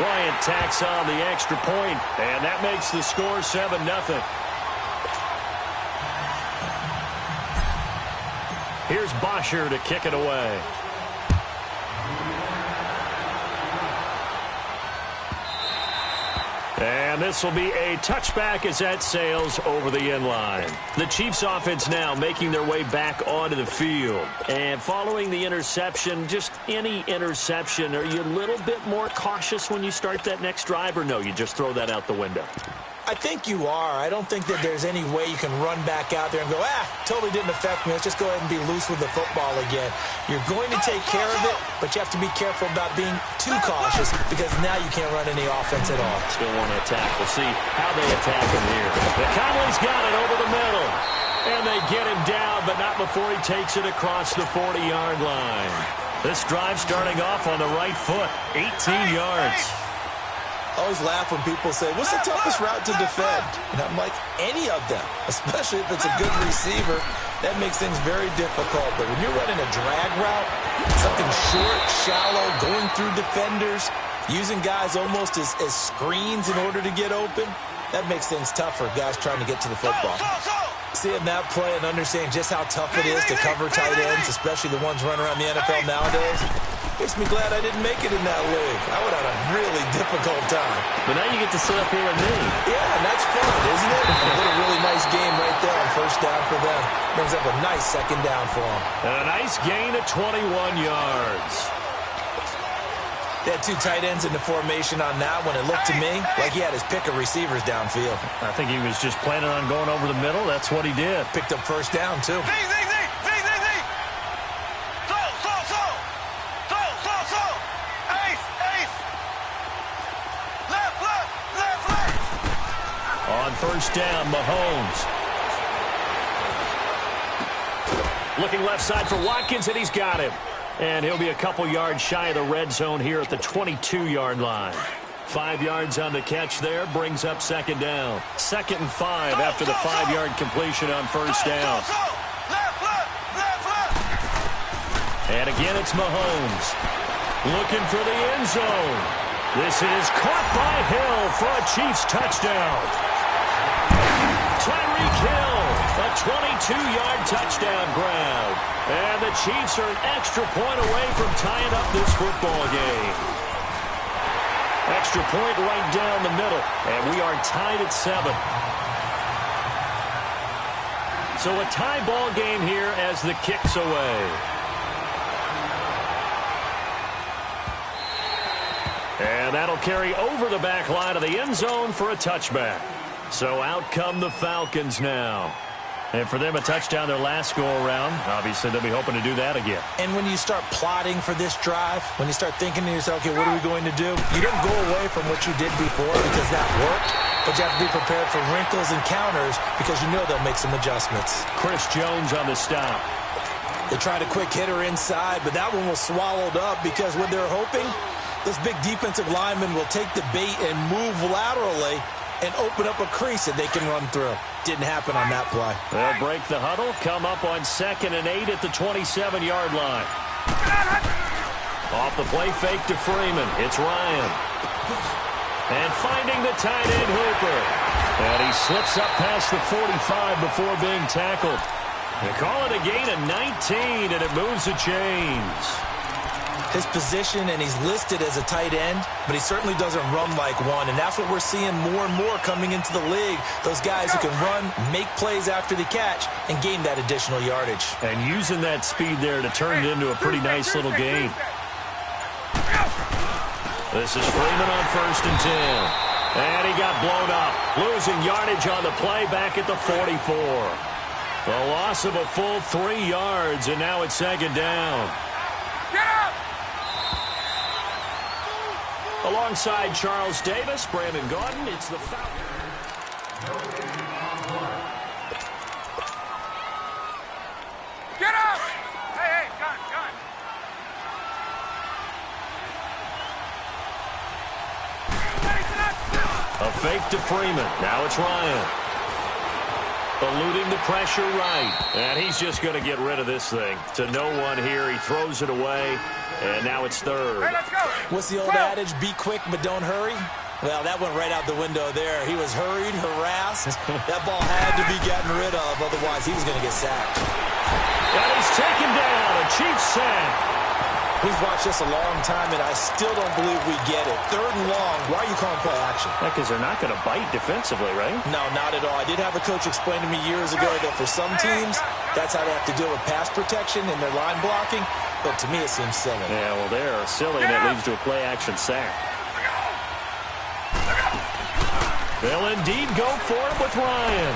Bryant tacks on the extra point, and that makes the score 7-0. Here's Bosher to kick it away. And this will be a touchback as that sails over the end line. The Chiefs offense now making their way back onto the field. And following the interception, just any interception, are you a little bit more cautious when you start that next drive, or no, you just throw that out the window? I think you are. I don't think that there's any way you can run back out there and go, totally didn't affect me. Let's just go ahead and be loose with the football again. You're going to take care of it, but you have to be careful about being too cautious because now you can't run any offense at all. Still want to attack. We'll see how they attack him here. But Conley's got it over the middle. And they get him down, but not before he takes it across the 40-yard line. This drive starting off on the right foot, 18 yards. I always laugh when people say, what's the toughest route to defend? And I'm like, any of them, especially if it's a good receiver. That makes things very difficult. But when you're running a drag route, something short, shallow, going through defenders, using guys almost as screens in order to get open, that makes things tough for guys trying to get to the football. Seeing that play and understanding just how tough it is to cover tight ends, especially the ones running around the NFL nowadays, makes me glad I didn't make it in that league. I would have had a really difficult time. But now you get to sit up here with me. Yeah, and that's fun, isn't it? What a really nice game right there on first down for them. Brings up a nice second down for them. And a nice gain of 21 yards. They had two tight ends in the formation on that one. It looked to me like he had his pick of receivers downfield. I think he was just planning on going over the middle. That's what he did. Picked up first down, too. On first down, Mahomes. Looking left side for Watkins, and he's got him. And he'll be a couple yards shy of the red zone here at the 22-yard line. 5 yards on the catch there, brings up second down. 2nd and 5 after the 5-yard completion on first down. And again, it's Mahomes. Looking for the end zone. This is caught by Hill for a Chiefs touchdown. Tyreek Hill, a 22-yard touchdown grab. And the Chiefs are an extra point away from tying up this football game. Extra point right down the middle. And we are tied at 7. So a tie ball game here as the kick's away. And that'll carry over the back line of the end zone for a touchback. So out come the Falcons now. And for them, a touchdown their last go-around. Obviously, they'll be hoping to do that again. And when you start plotting for this drive, when you start thinking to yourself, okay, what are we going to do? You don't go away from what you did before because that worked. But you have to be prepared for wrinkles and counters because you know they'll make some adjustments. Chris Jones on the stop. They tried a quick hitter inside, but that one was swallowed up because what they're hoping, those big defensive linemen will take the bait and move laterally and open up a crease that they can run through. Didn't happen on that play. They'll break the huddle, come up on 2nd and 8 at the 27-yard line. Off the play fake to Freeman. It's Ryan. And finding the tight end Hooper. And he slips up past the 45 before being tackled. They call it a gain of 19, and it moves the chains. His position, and he's listed as a tight end, but he certainly doesn't run like one, and that's what we're seeing more and more coming into the league. Those guys who can run, make plays after the catch, and gain that additional yardage. And using that speed there to turn it into a pretty nice little gain. This is Freeman on 1st and 10. And he got blown up. Losing yardage on the play back at the 44. The loss of a full 3 yards, and now it's 2nd down. Get up! Alongside Charles Davis, Brandon Gaudin, it's the Falcons. Get up! Hey, gun. A fake to Freeman. Now it's Ryan. Eluding the pressure right. And he's just going to get rid of this thing. To no one here. He throws it away. And now it's third. Hey, let's go. What's the old adage? Be quick, but don't hurry. Well, that went right out the window there. He was hurried, harassed. That ball had to be gotten rid of. Otherwise, he was going to get sacked. And he's taken down. A Chiefs sack. We've watched this a long time, and I still don't believe we get it. Third and long. Why are you calling play action? Because they're not going to bite defensively, right? No, not at all. I did have a coach explain to me years ago that for some teams, that's how they have to deal with pass protection and their line blocking. But to me, it seems silly. Yeah, well, they're silly, and it leads to a play-action sack. They'll indeed go for it with Ryan.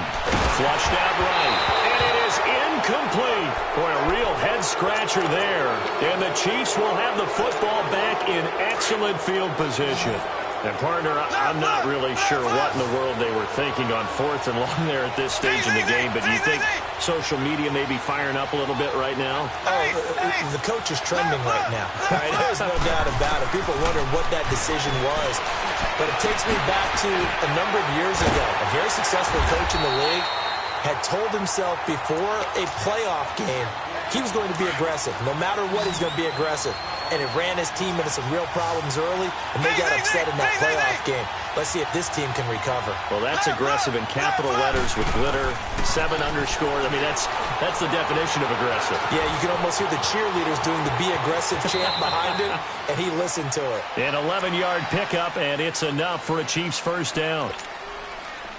Flushed out right. And it is incomplete. Boy, a real head-scratcher there. And the Chiefs will have the football back in excellent field position. And, partner, I'm not really sure what in the world they were thinking on 4th and long there at this stage in the game. But do you think social media may be firing up a little bit right now? Oh, the coach is trending right now. Right? There's no doubt about it. People wonder what that decision was. But it takes me back to a number of years ago. A very successful coach in the league had told himself before a playoff game he was going to be aggressive. No matter what, he's going to be aggressive. And it ran his team into some real problems early, and they got upset in that playoff game. Let's see if this team can recover. Well, that's aggressive in capital letters with glitter, 7 underscores. I mean, that's the definition of aggressive. Yeah, you can almost hear the cheerleaders doing the be aggressive chant behind him, and he listened to it. An 11-yard pickup, and it's enough for a Chiefs first down.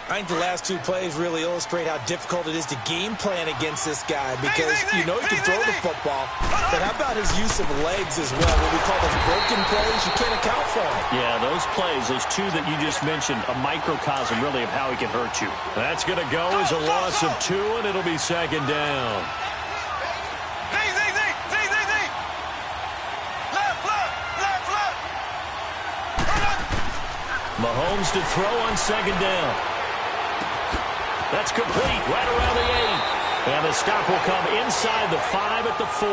I think the last 2 plays really illustrate how difficult it is to game plan against this guy because you know he can throw the football, but how about his use of legs as well? What we call those broken plays, you can't account for them. Yeah, those plays, those 2 that you just mentioned, a microcosm really of how he can hurt you. That's going to go as a loss of 2, and it'll be second down. Mahomes to throw on second down. That's complete right around the 8. And the stop will come inside the 5 at the 4.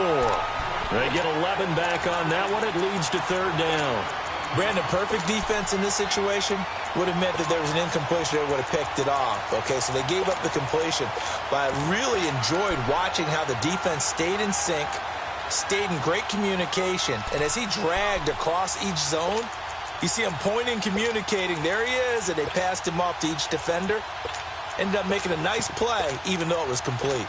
They get 11 back on that one. It leads to third down. Brandon, perfect defense in this situation would have meant that there was an incompletion. They would have picked it off. Okay, so they gave up the completion. But I really enjoyed watching how the defense stayed in sync, stayed in great communication. And as he dragged across each zone, you see him pointing, communicating. There he is, and they passed him off to each defender. Ended up making a nice play, even though it was complete. Ware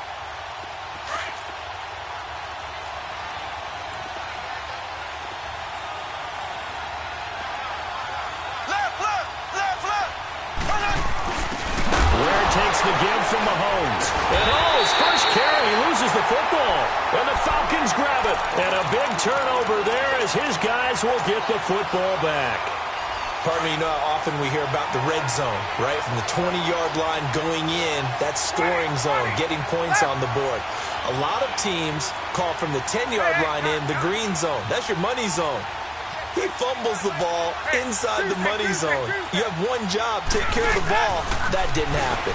takes the give from Mahomes. And his first carry, he loses the football. And the Falcons grab it. And a big turnover there as his guys will get the football back. Pardon me, you know how often we hear about the red zone, right? From the 20-yard line going in, that's scoring zone, getting points on the board. A lot of teams call from the 10-yard line in the green zone. That's your money zone. He fumbles the ball inside the money zone. You have one job, take care of the ball. That didn't happen.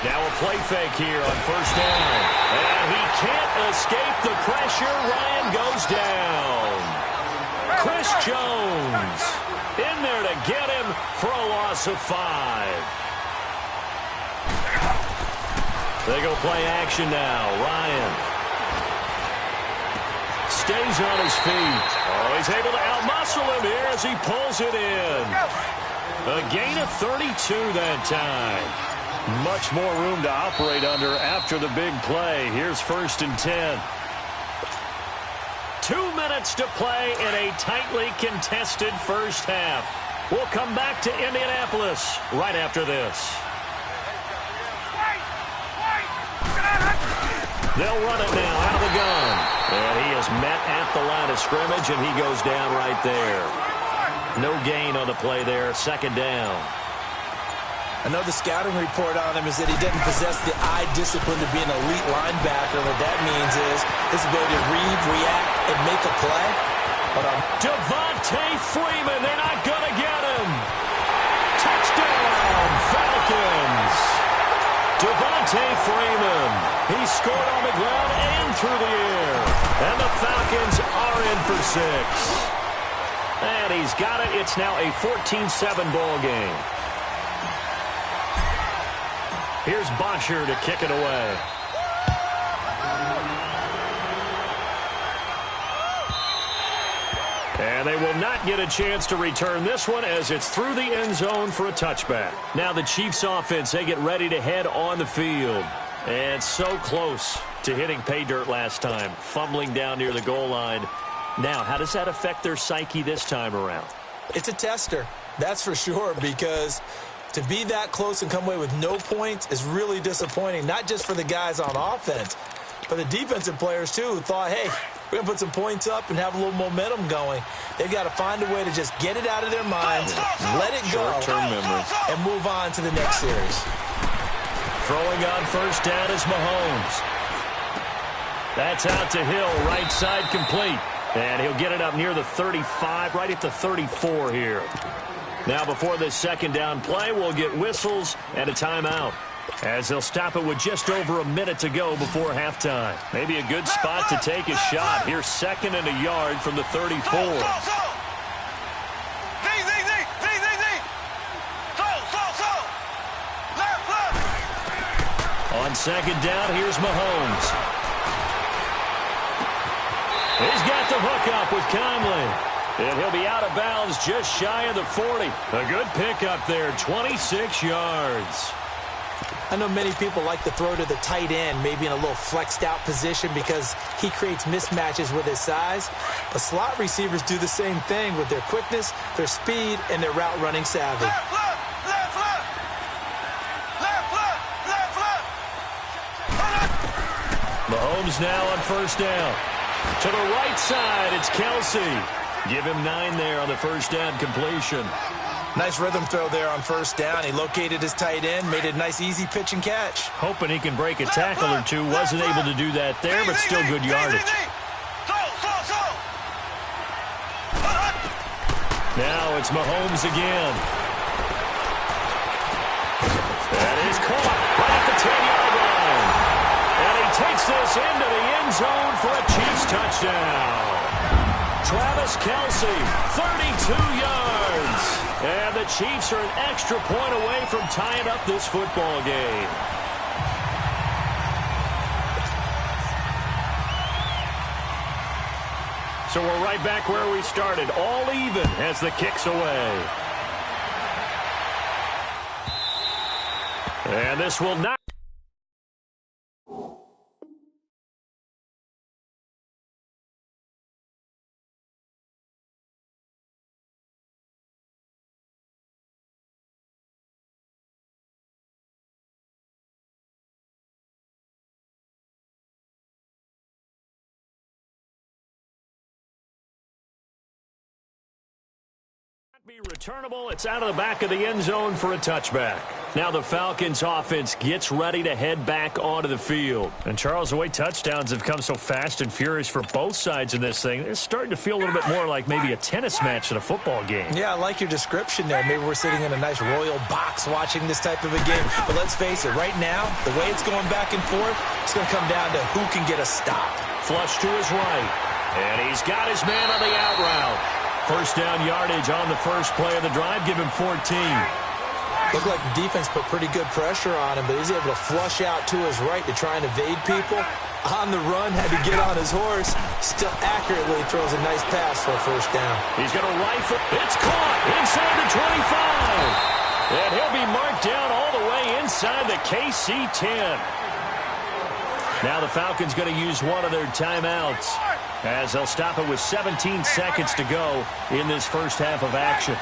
Now a play fake here on first down. And he can't escape the pressure. Ryan goes down. Chris Jones in there to get him for a loss of 5. They go play action now. Ryan stays on his feet. Oh, he's able to outmuscle him here as he pulls it in. A gain of 32 that time. Much more room to operate under after the big play. Here's first and 10. 2 minutes to play in a tightly contested first half. We'll come back to Indianapolis right after this. They'll run it now out of the gun. And he is met at the line of scrimmage, and he goes down right there. No gain on the play there. Second down. Another scouting report on him is that he doesn't possess the eye discipline to be an elite linebacker. What that means is his ability to read, react, and make a play. Hold on. Devontae Freeman, they're not going to get him. Touchdown, Falcons. Devontae Freeman. He scored on the ground and through the air. And the Falcons are in for 6. And he's got it. It's now a 14-7 ball game. Here's Bosher to kick it away. And they will not get a chance to return this one as it's through the end zone for a touchback. Now the Chiefs offense, they get ready to head on the field. And so close to hitting pay dirt last time, fumbling down near the goal line. Now, how does that affect their psyche this time around? It's a tester, that's for sure, because to be that close and come away with no points is really disappointing, not just for the guys on offense, but the defensive players, too, who thought, hey, we're going to put some points up and have a little momentum going. They've got to find a way to just get it out of their minds, let it go, short-term memory, and move on to the next series. Throwing on first down is Mahomes. That's out to Hill, right side complete. And he'll get it up near the 35, right at the 34 here. Now before this second down play, we'll get whistles and a timeout, as they'll stop it with just over a minute to go before halftime. Maybe a good spot to take a shot. Here's 2nd and a yard from the 34. On second down, here's Mahomes. He's got the hook up with Conley. And he'll be out of bounds just shy of the 40. A good pickup there, 26 yards. I know many people like to throw to the tight end, maybe in a little flexed out position because he creates mismatches with his size. But slot receivers do the same thing with their quickness, their speed, and their route running savvy. Mahomes now on first down. To the right side, it's Kelsey. Give him 9 there on the first down completion. Nice rhythm throw there on first down. He located his tight end, made it a nice easy pitch and catch. Hoping he can break a tackle or two. Wasn't able to do that there, but still good yardage. Now it's Mahomes again. That is caught right at the 10-yard line. And he takes this into the end zone for a Chiefs touchdown. Travis Kelce, 32 yards. And the Chiefs are an extra point away from tying up this football game. So we're right back where we started, all even as the kick's away. And this will not. Be returnable. It's out of the back of the end zone for a touchback. Now the Falcons offense gets ready to head back onto the field. And Charles, the way touchdowns have come so fast and furious for both sides in this thing, it's starting to feel a little bit more like maybe a tennis match than a football game. Yeah, I like your description there. Maybe we're sitting in a nice royal box watching this type of a game. But let's face it, right now, the way it's going back and forth, it's going to come down to who can get a stop. Flush to his right. And he's got his man on the out route. First down yardage on the first play of the drive. Give him 14. Looked like the defense put pretty good pressure on him, but he's able to flush out to his right to try and evade people. On the run, had to get on his horse. Still accurately throws a nice pass for a first down. He's going to rifle. It's caught inside the 25. And he'll be marked down all the way inside the KC 10. Now the Falcons going to use one of their timeouts, as they'll stop it with 17 seconds to go in this first half of action.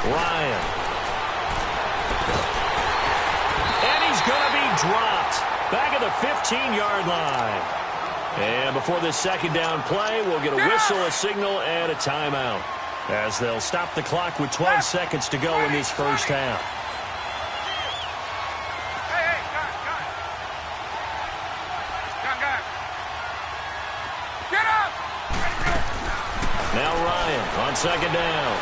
Ryan. And he's going to be dropped back at the 15-yard line. And before this second down play, we'll get a whistle, a signal, and a timeout, as they'll stop the clock with 12 seconds to go in this first half. On second down,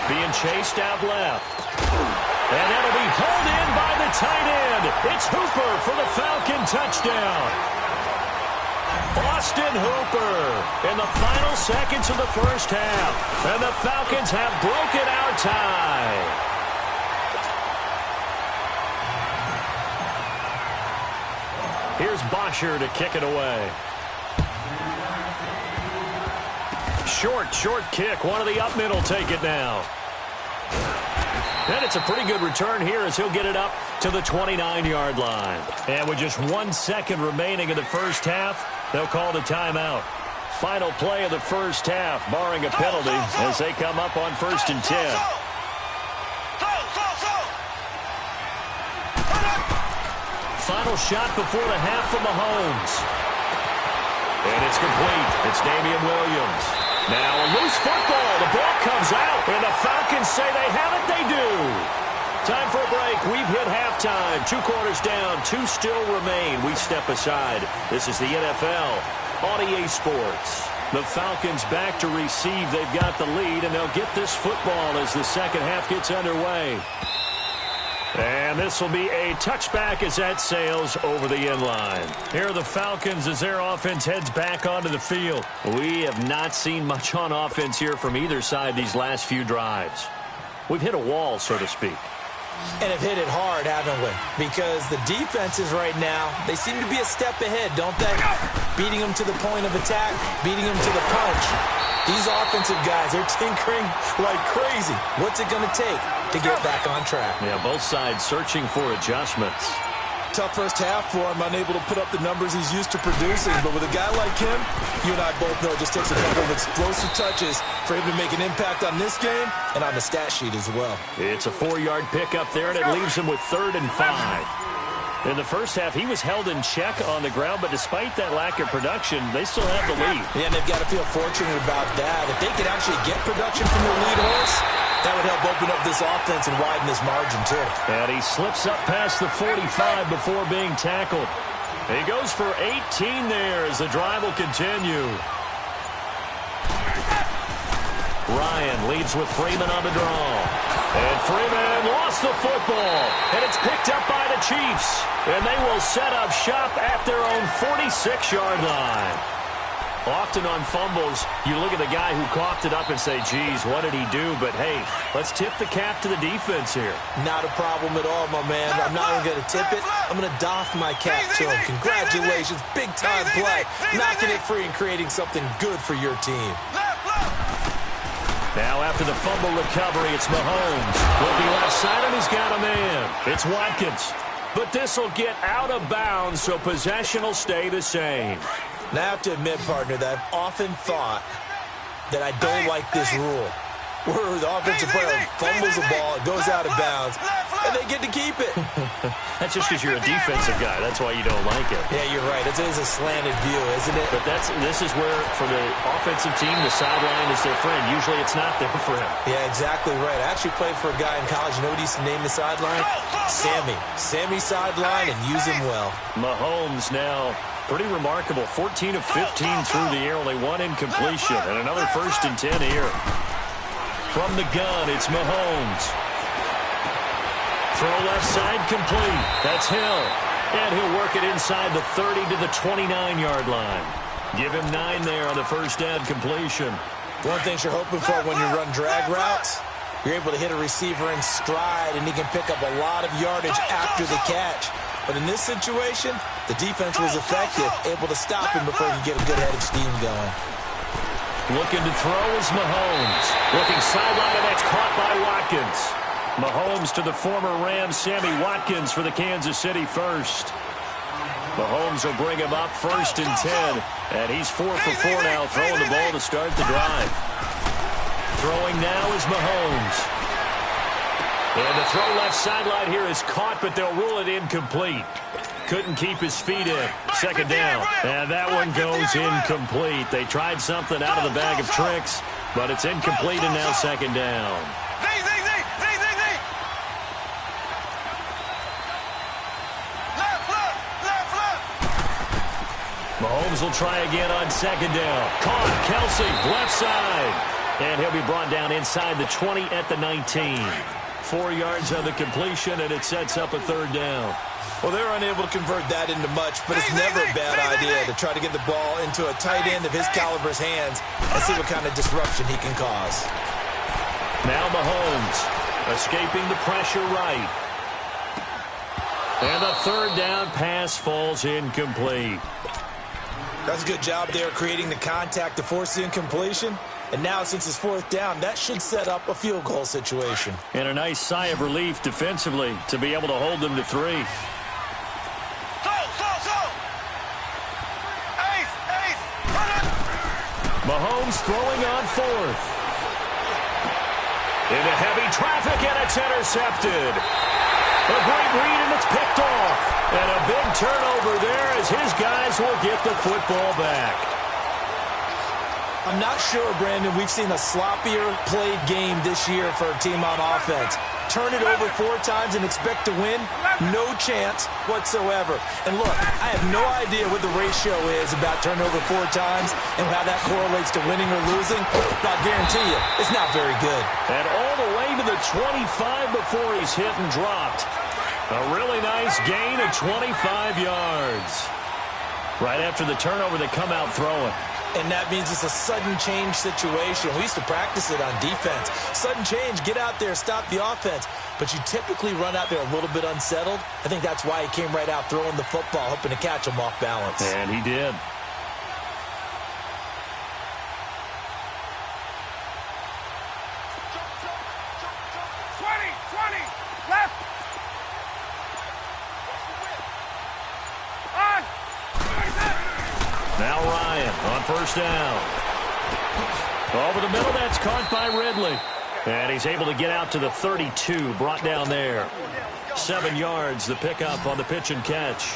being chased out left. And that'll be hauled in by the tight end. It's Hooper for the Falcon touchdown. Austin Hooper in the final seconds of the first half. And the Falcons have broken our tie. Here's Bosher to kick it away. Short kick. One of the up middle take it now. And it's a pretty good return here as he'll get it up to the 29-yard line. And with just 1 second remaining in the first half, they'll call the timeout. Final play of the first half, barring a penalty, as they come up on 1st and 10. Final shot before the half from Mahomes. And it's complete. It's Damian Williams. Now a loose football. The ball comes out, and the Falcons say they have it. They do. Time for a break. We've hit halftime. 2 quarters down. 2 still remain. We step aside. This is the NFL on EA Sports. The Falcons back to receive. They've got the lead, and they'll get this football as the second half gets underway. And this will be a touchback as that sails over the end line. Here are the Falcons as their offense heads back onto the field. We have not seen much on offense here from either side these last few drives. We've hit a wall, so to speak. And have hit it hard, haven't we? Because the defenses right now, they seem to be a step ahead, don't they? Beating them to the point of attack, beating them to the punch. These offensive guys are tinkering like crazy. What's it going to take to get back on track? Yeah, both sides searching for adjustments. Tough first half for him, unable to put up the numbers he's used to producing. But with a guy like him, you and I both know it just takes a couple of explosive touches for him to make an impact on this game and on the stat sheet as well. It's a 4-yard pickup there, and it leaves him with 3rd and 5. In the first half, he was held in check on the ground, but despite that lack of production, they still have the lead. Yeah, and they've got to feel fortunate about that. If they could actually get production from their lead horse, that would help open up this offense and widen this margin, too. And he slips up past the 45 before being tackled. He goes for 18 there as the drive will continue. Ryan leads with Freeman on the draw. And Freeman lost the football. And it's picked up by the Chiefs. And they will set up shop at their own 46-yard line. Often on fumbles, you look at the guy who coughed it up and say, geez, what did he do? But, hey, let's tip the cap to the defense here. Not a problem at all, my man. I'm not even going to tip it. I'm going to doff my cap to him. Congratulations. Big-time play. Knocking it free and creating something good for your team. Now after the fumble recovery, it's Mahomes. Looking left side, and he's got a man. It's Watkins. But this will get out of bounds, so possession will stay the same. Now, I have to admit, partner, that I've often thought that I don't like this rule. Where the offensive player fumbles the ball, it goes out of bounds, and they get to keep it. That's just because you're a defensive guy. That's why you don't like it. Yeah, you're right. It is a slanted view, isn't it? But this is where, for the offensive team, the sideline is their friend. Usually it's not there for him. Yeah, exactly right. I actually played for a guy in college. You know what he used to name the sideline? Sammy. Sammy sideline, and use him well. Mahomes now pretty remarkable. 14 of 15 through the air, only 1 incompletion. And another 1st and 10 here. From the gun, it's Mahomes. Throw left side complete. That's Hill. And he'll work it inside the 30 to the 29-yard line. Give him 9 there on the first down completion. One thing you're hoping for when you run drag routes, you're able to hit a receiver in stride, and he can pick up a lot of yardage after the catch. But in this situation, the defense was effective, able to stop him before he could get a good head of steam going. Looking to throw is Mahomes. Looking sideline, and that's caught by Watkins. Mahomes to the former Rams, Sammy Watkins, for the Kansas City first. Mahomes will bring him up 1st and 10. And he's 4 for 4 now, throwing the ball to start the drive. Throwing now is Mahomes. And the throw left sideline here is caught, but they'll rule it incomplete. Couldn't keep his feet in. 2nd down. And that one goes incomplete. They tried something out of the bag of tricks, but it's incomplete, and now 2nd down. Mahomes will try again on 2nd down. Caught. Kelsey, left side. And he'll be brought down inside the 20 at the 19. 4 yards on the completion, and it sets up a third down. Well, they're unable to convert that into much, but it's never a bad idea to try to get the ball into a tight end of his caliber's hands and see what kind of disruption he can cause. Now Mahomes escaping the pressure right. And the third down pass falls incomplete. That's a good job there creating the contact to force the incompletion. And now, since it's fourth down, that should set up a field goal situation. And a nice sigh of relief defensively to be able to hold them to 3. Mahomes throwing on 4th. Into heavy traffic, and it's intercepted. A great read, and it's picked off. And a big turnover there as his guys will get the football back. I'm not sure, Brandon, we've seen a sloppier played game this year for a team on offense. Turn it over 4 times and expect to win? No chance whatsoever. And look, I have no idea what the ratio is about turnover 4 times and how that correlates to winning or losing, but I guarantee you, it's not very good. And all the way to the 25 before he's hit and dropped. A really nice gain of 25 yards. Right after the turnover, they come out throwing. And that means it's a sudden change situation. We used to practice it on defense. Sudden change, get out there, stop the offense. But you typically run out there a little bit unsettled. I think that's why he came right out throwing the football, hoping to catch him off balance. And he did. Now Ryan on first down. Over the middle, that's caught by Ridley. And he's able to get out to the 32, brought down there. 7 yards, the pickup on the pitch and catch.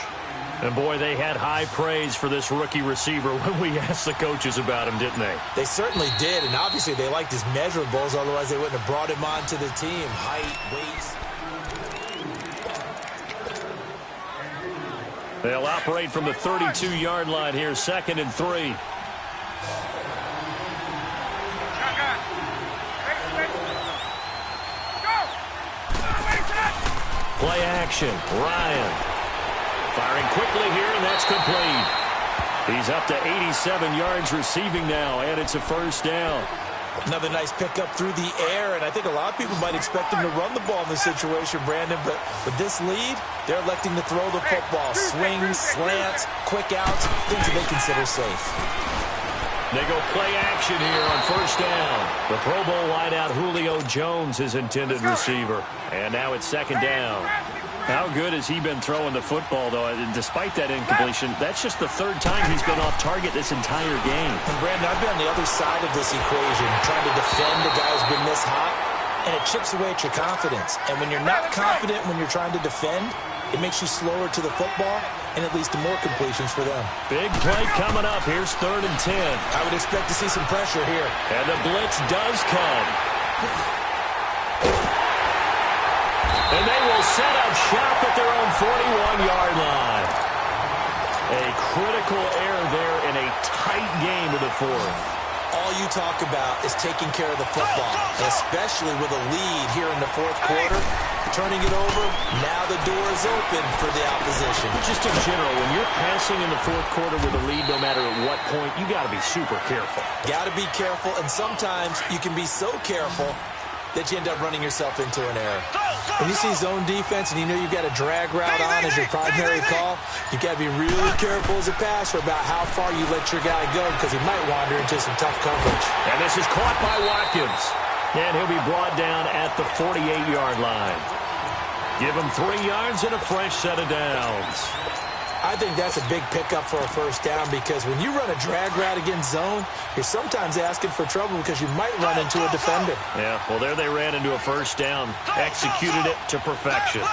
And, boy, they had high praise for this rookie receiver when we asked the coaches about him, didn't they? They certainly did, and obviously they liked his measurables, otherwise they wouldn't have brought him onto the team. Height, waist. They'll operate from the 32-yard line here, 2nd and 3. Play action. Ryan firing quickly here, and that's complete. He's up to 87 yards receiving now, and it's a first down. Another nice pickup through the air, and I think a lot of people might expect him to run the ball in this situation, Brandon, but with this lead, they're electing to throw the football. Swings, slants, quick outs, things that they consider safe. They go play action here on first down. The Pro Bowl wideout Julio Jones is intended receiver, and now it's 2nd down. How good has he been throwing the football, though? And despite that incompletion, that's just the 3rd time he's been off target this entire game. And, Brandon, I've been on the other side of this equation, trying to defend a guy who's been this hot, and it chips away at your confidence. And when you're not confident when you're trying to defend, it makes you slower to the football, and it leads to more completions for them. Big play coming up. Here's 3rd and 10. I would expect to see some pressure here. And the blitz does come. And they will set up shop at their own 41-yard line. A critical error there in a tight game of the 4th. All you talk about is taking care of the football, and especially with a lead here in the 4th quarter. Turning it over, now the door is open for the opposition. Just in general, when you're passing in the 4th quarter with a lead, no matter at what point, you got to be super careful. Got to be careful, and sometimes you can be so careful that you end up running yourself into an error. When you see zone defense and you know you've got a drag route on as your primary call, you got to be really careful as a passer about how far you let your guy go because he might wander into some tough coverage. And this is caught by Watkins. And he'll be brought down at the 48-yard line. Give him 3 yards and a fresh set of downs. I think that's a big pickup for a first down because when you run a drag route against zone, you're sometimes asking for trouble because you might run into a defender. Yeah, well, there they ran into a first down. Executed it to perfection.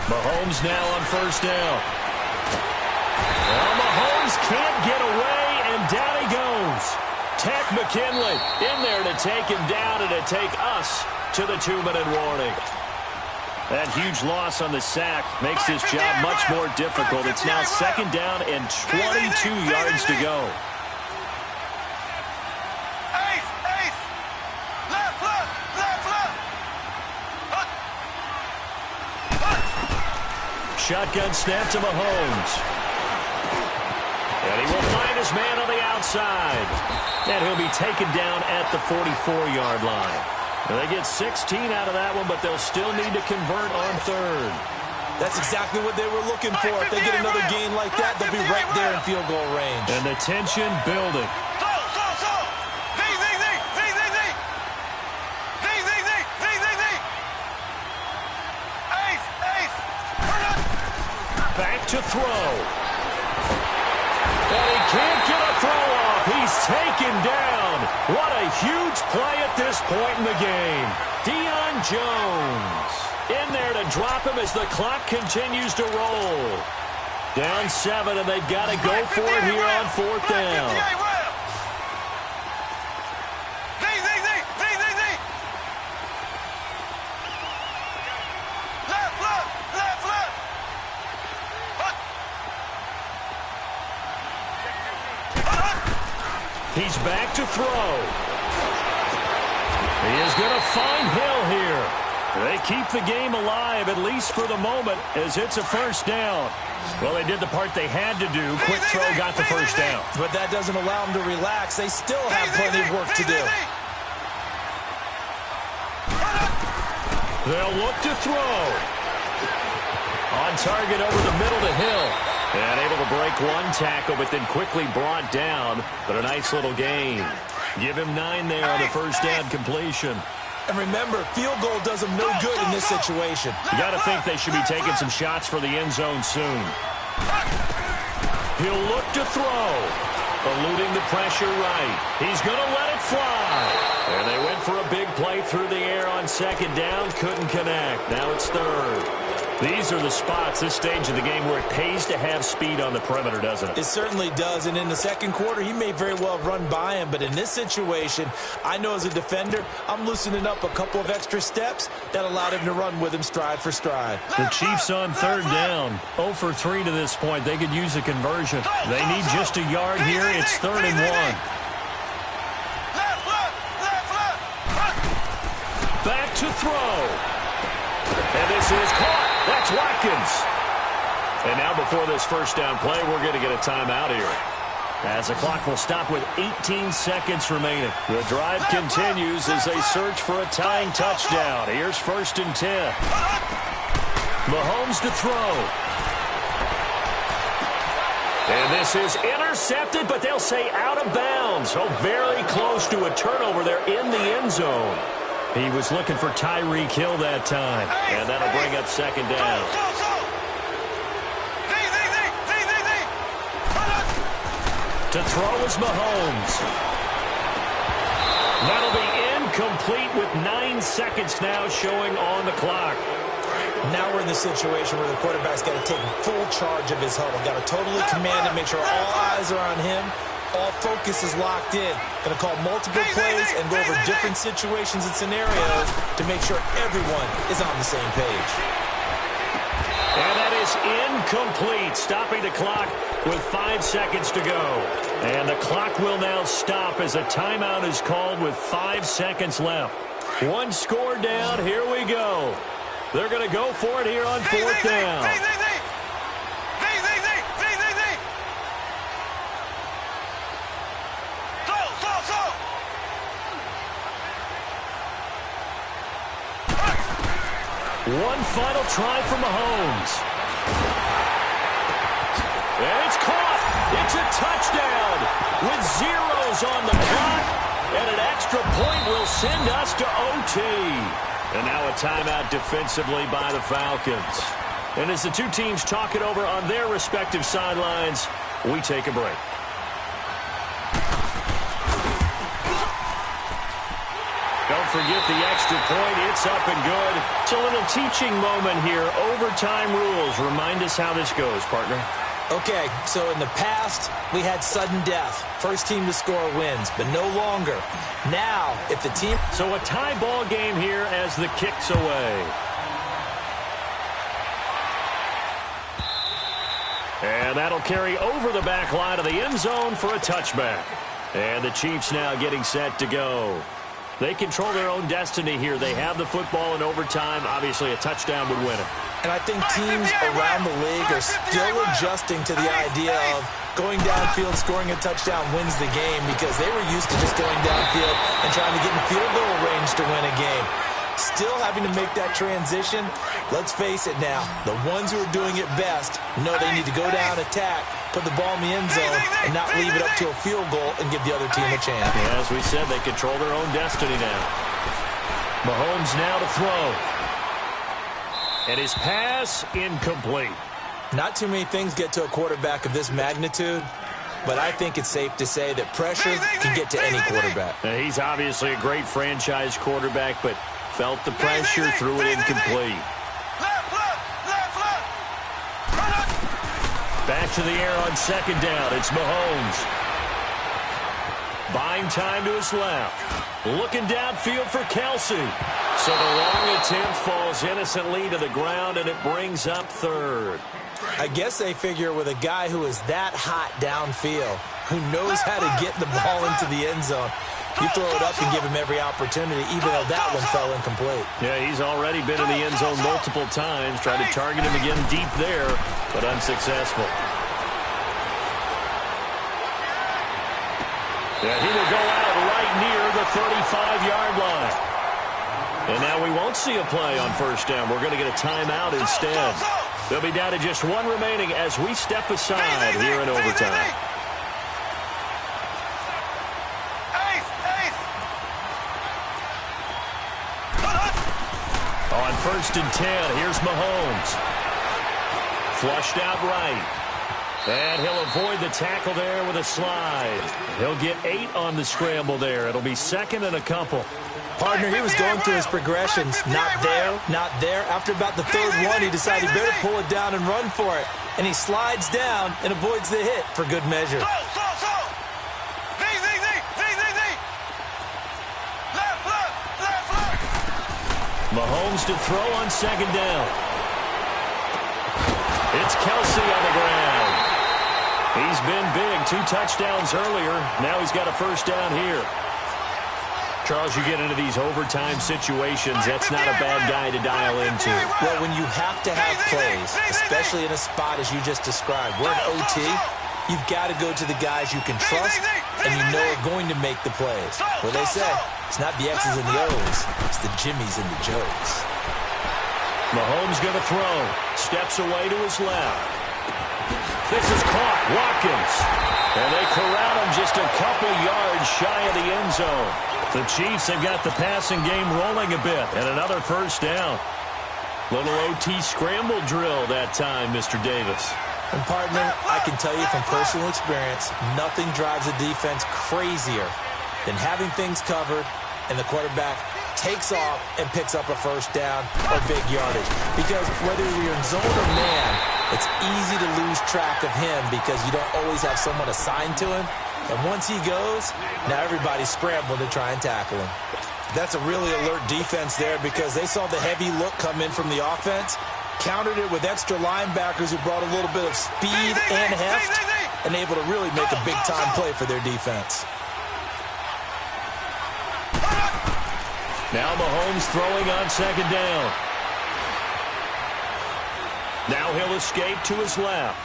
Mahomes now on first down. Well, Mahomes can't get away, and down he goes. Tech McKinley in there to take him down and to take us to the 2-minute warning. That huge loss on the sack makes this job much more difficult. It's now 2nd down and 22 yards to go. shotgun snap to Mahomes. And he will find his man on the outside. And he'll be taken down at the 44-yard line. And they get 16 out of that one, but they'll still need to convert on third. That's exactly what they were looking for. If they get another gain like that, they'll be right there in field goal range. And the tension building. Back to throw. And he can't get a throw off. He's taken down. What a huge play at this point in the game. Deion Jones in there to drop him as the clock continues to roll. Down 7, and they've got to go for it here on 4th down. He's back to throw. He is going to find Hill here. They keep the game alive, at least for the moment, as it's a first down. Well, they did the part they had to do. Quick throw got the first down. But that doesn't allow them to relax. They still have plenty of work to do. They'll look to throw. On target over the middle to Hill. And able to break one tackle, but then quickly brought down. But a nice little gain. Give him 9 there on the first down completion. And remember, field goal does them no good in this situation. You got to think they should be taking some shots for the end zone soon. He'll look to throw. Eluding the pressure right. He's going to let it fly. And they went for a big play through the air on second down. Couldn't connect. Now it's third. These are the spots, this stage of the game, where it pays to have speed on the perimeter, doesn't it? It certainly does, and in the second quarter, he may very well run by him, but in this situation, I know as a defender, I'm loosening up a couple of extra steps that allowed him to run with him stride for stride. The Chiefs on third down, 0 for 3 to this point. They could use a conversion. They need just a yard here. It's 3rd and 1. Back to throw. And this is caught. That's Watkins. And now before this first down play, we're going to get a timeout here, as the clock will stop with 18 seconds remaining. The drive continues as they search for a tying touchdown. Here's 1st and 10. Mahomes to throw. And this is intercepted, but they'll say out of bounds. So very close to a turnover there in the end zone. He was looking for Tyreek Hill that time. And that'll bring up 2nd down. To throw is Mahomes. That'll be incomplete with 9 seconds now showing on the clock. Now we're in the situation where the quarterback's got to take full charge of his huddle. Got to totally command it, make sure all eyes are on him. All focus is locked in. Going to call multiple plays and go over different situations and scenarios to make sure everyone is on the same page. And that is incomplete, stopping the clock with 5 seconds to go. And the clock will now stop as a timeout is called with 5 seconds left. One score down. Here we go. They're going to go for it here on 4th down. One final try for Mahomes. And it's caught. It's a touchdown with zeros on the clock. And an extra point will send us to OT. And now a timeout defensively by the Falcons. And as the two teams talk it over on their respective sidelines, we take a break. Don't forget the extra point. It's up and good. It's a little teaching moment here. Overtime rules. Remind us how this goes, partner. Okay, so in the past, we had sudden death. First team to score wins, but no longer. Now, if the team... So a tie ball game here as the kick's away. And that'll carry over the back line of the end zone for a touchback. And the Chiefs now getting set to go. They control their own destiny here. They have the football in overtime. Obviously, a touchdown would win it. And I think teams around the league are still adjusting to the idea of going downfield, scoring a touchdown wins the game, because they were used to just going downfield and trying to get in field goal range to win a game. Still having to make that transition. Let's face it now, the ones who are doing it best know they need to go down, attack, put the ball in the end zone, and not leave it up to a field goal and give the other team a chance. Yeah, as we said, they control their own destiny now. Mahomes now to throw. And his pass incomplete. Not too many things get to a quarterback of this magnitude, but I think it's safe to say that pressure can get to any quarterback. Now, he's obviously a great franchise quarterback, but felt the pressure, threw it incomplete. Back to the air on second down. It's Mahomes. Buying time to his left. Looking downfield for Kelsey. So the long attempt falls innocently to the ground, and it brings up third. I guess they figure with a guy who is that hot downfield, who knows how to get the ball into the end zone, you throw it up and give him every opportunity, even though that one fell incomplete. Yeah, he's already been in the end zone multiple times, tried to target him again deep there, but unsuccessful. Yeah, he will go out right near the 35-yard line. And now we won't see a play on first down. We're going to get a timeout instead. They'll be down to just one remaining as we step aside here in overtime. On first and 10, here's Mahomes. Flushed out right. And he'll avoid the tackle there with a slide. He'll get 8 on the scramble there. It'll be second and a couple. Partner, he was going through his progressions. Not there, not there. After about the third one, he decided he better pull it down and run for it. And he slides down and avoids the hit for good measure. Mahomes to throw on second down. It's Kelsey on the ground. He's been big. 2 touchdowns earlier. Now he's got a first down here. Charles, you get into these overtime situations, that's not a bad guy to dial into. Well, when you have to have plays, especially in a spot as you just described, we're in OT, you've got to go to the guys you can trust and you know are going to make the plays. Well, they say, it's not the X's and the O's, it's the Jimmies and the Joes. Mahomes going to throw. Steps away to his left. This is caught. Watkins. And they corral him just a couple yards shy of the end zone. The Chiefs have got the passing game rolling a bit. And another first down. Little OT scramble drill that time, Mr. Davis. And partner, I can tell you from personal experience, nothing drives a defense crazier than having things covered and the quarterback takes off and picks up a first down or big yardage. Because whether you're in zone or man, it's easy to lose track of him because you don't always have someone assigned to him. And once he goes, now everybody's scrambling to try and tackle him. That's a really alert defense there because they saw the heavy look come in from the offense, countered it with extra linebackers who brought a little bit of speed and heft, and able to really make a big-time play for their defense. Now Mahomes throwing on second down. Now he'll escape to his left.